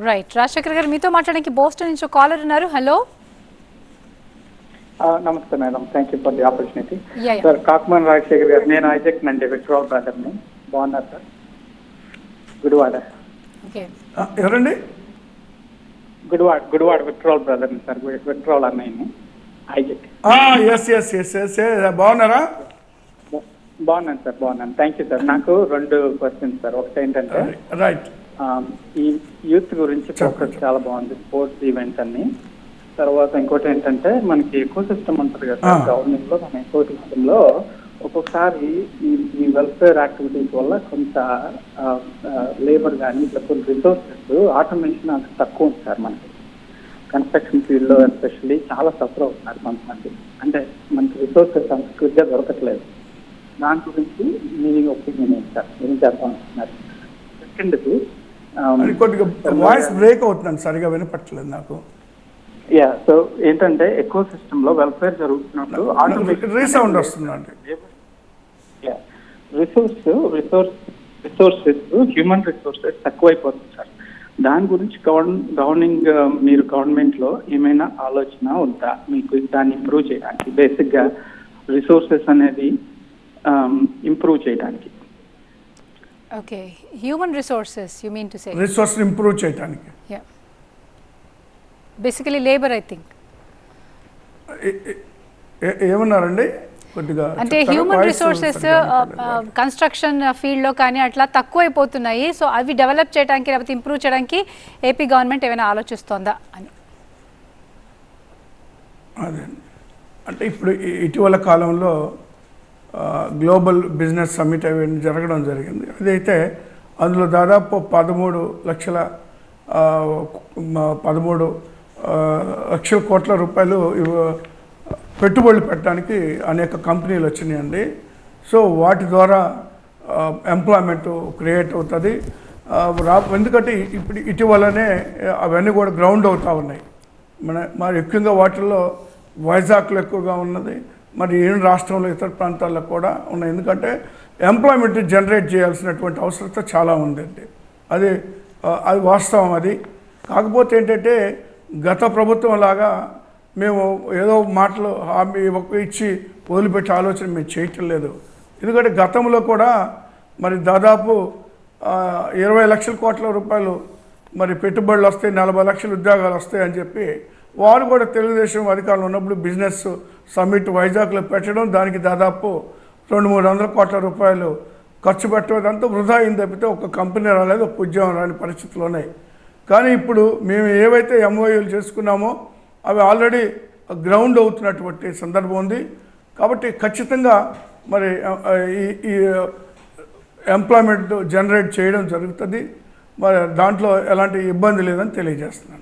Right. Rajasekhar గారు మీతో మాట్లాడడానికి బోస్టన్ నుంచి కాలర్ ఉన్నారు. హలో. నమస్తే madam, thank you for the opportunity. Sir Kakumanu Rajasekhar గారు, నేను ఐజక్ నండి విట్రాల్ బ్రదర్ని. బాగున్నారు సార్? గుడివాడ. ఎవరండి? గుడివాడ విట్రాల్ బ్రదర్ని సార్, విట్రాల్ అన్నయ్యని. ఐజక్. బాగున్నారా? బాగున్నాను సార్, బాగున్నాను. Thank you sir. నాకు 2 క్వశ్చన్స్ సార్. ఒకటి ఏంటంటే, రైట్, ఈ యూత్ గురించి ఫోకస్ చాలా బాగుంది, స్పోర్ట్స్ ఈవెంట్స్ అన్ని. తర్వాత ఇంకోటి ఏంటంటే, మనకి ఎకో సిస్టమ్ ఉంటుంది కదా గవర్నమెంట్ లో. మన ఎకో సిస్టమ్ లో ఒక్కొక్కసారి ఈ వెల్ఫేర్ యాక్టివిటీస్ వల్ల కొంత లేబర్ కానీ ఇట్లా కొన్ని రిసోర్సెస్ ఆటోమేషన్ అంత తక్కువ ఉంది సార్. మనకి కన్స్ట్రక్షన్ ఫీల్డ్ లో ఎస్పెషల్లీ చాలా సఫర్ అవుతున్నారు కొంతమంది. అంటే మనకి రిసోర్సెస్ అంత క్విక్గా దొరకట్లేదు. దాని గురించి మీ ఒపీనియన్ ఏంటి సార్? ఏం చేద్దాం అంటున్నారు? సెకండ్ది, కొద్దిగా వాయిస్ బ్రేక్ అవుతుందండి, సరిగా వినపట్టలేదు నాకు. సో ఏంటంటే, ఎకో సిస్టమ్ లో వెల్ఫేర్ జరుగుతున్నప్పుడు రీసౌండ్ వస్తుందండి. రిసోర్సెస్ హ్యూమన్ రిసోర్సెస్ తక్కువైపోతుంది సార్. దాని గురించి మీరు గవర్నమెంట్ లో ఏమైనా ఆలోచన ఉందా మీకు దాన్ని ఇంప్రూవ్ చేయడానికి? బేసిక్ గా రిసోర్సెస్ అనేది ఇంప్రూవ్ చేయడానికి. Okay, human resources you mean to say? Resource improve చేయడానికి, yeah, basically labour. I think ఏమన్నారండి? కొద్దిగా అంటే హ్యూమన్ రిసోర్సెస్ కన్స్ట్రక్షన్ ఫీల్డ్లో కానీ అట్లా తక్కువైపోతున్నాయి. సో అవి డెవలప్ చేయడానికి లేకపోతే ఇంప్రూవ్ చేయడానికి ఏపీ గవర్నమెంట్ ఏమైనా ఆలోచిస్తోందా అని. అదే అంటే ఇప్పుడు ఇటీవల కాలంలో గ్లోబల్ బిజినెస్ సమ్మిట్ అవి జరగడం జరిగింది. అదైతే అందులో దాదాపు 13 లక్షల కోట్ల రూపాయలు పెట్టుబడులు పెట్టడానికి అనేక కంపెనీలు వచ్చినాయండి. సో వాటి ద్వారా ఎంప్లాయ్మెంట్ క్రియేట్ అవుతుంది. ఎందుకంటే ఇప్పుడు ఇటీవలనే అవన్నీ కూడా గ్రౌండ్ అవుతూ ఉన్నాయి. మరి ముఖ్యంగా వాటిల్లో వైజాగ్లో ఎక్కువగా ఉన్నది, మరి ఏ రాష్ట్రంలో ఇతర ప్రాంతాల్లో కూడా ఉన్నాయి. ఎందుకంటే ఎంప్లాయ్మెంట్ జనరేట్ చేయాల్సినటువంటి అవసరత చాలా ఉందండి. అది వాస్తవం. అది కాకపోతే ఏంటంటే, గత ప్రభుత్వం లాగా మేము ఏదో మాటలు హామీ ఇచ్చి వదిలిపెట్టే ఆలోచన మేము చేయటం లేదు. ఎందుకంటే గతంలో కూడా మరి దాదాపు 20 లక్షల కోట్ల రూపాయలు మరి పెట్టుబడులు వస్తాయి, 40 లక్షల ఉద్యోగాలు వస్తాయి అని చెప్పి వారు కూడా తెలుగుదేశం అధికారంలో ఉన్నప్పుడు బిజినెస్ సమ్మిట్ వైజాగ్లో పెట్టడం, దానికి దాదాపు 200-300 కోట్ల రూపాయలు ఖర్చు పెట్టడం, అంతా వృధా అయింది తప్పితే ఒక కంపెనీ రాలేదు, ఒక ఉద్యోగం రాని పరిస్థితులు ఉన్నాయి. కానీ ఇప్పుడు మేము ఏవైతే ఎంఓయూలు చేసుకున్నామో అవి ఆల్రెడీ గ్రౌండ్ అవుతున్నటువంటి సందర్భం ఉంది. కాబట్టి ఖచ్చితంగా మరి ఈ ఎంప్లాయ్మెంట్ జనరేట్ చేయడం జరుగుతుంది. మరి దాంట్లో ఎలాంటి ఇబ్బంది లేదని తెలియజేస్తున్నాను.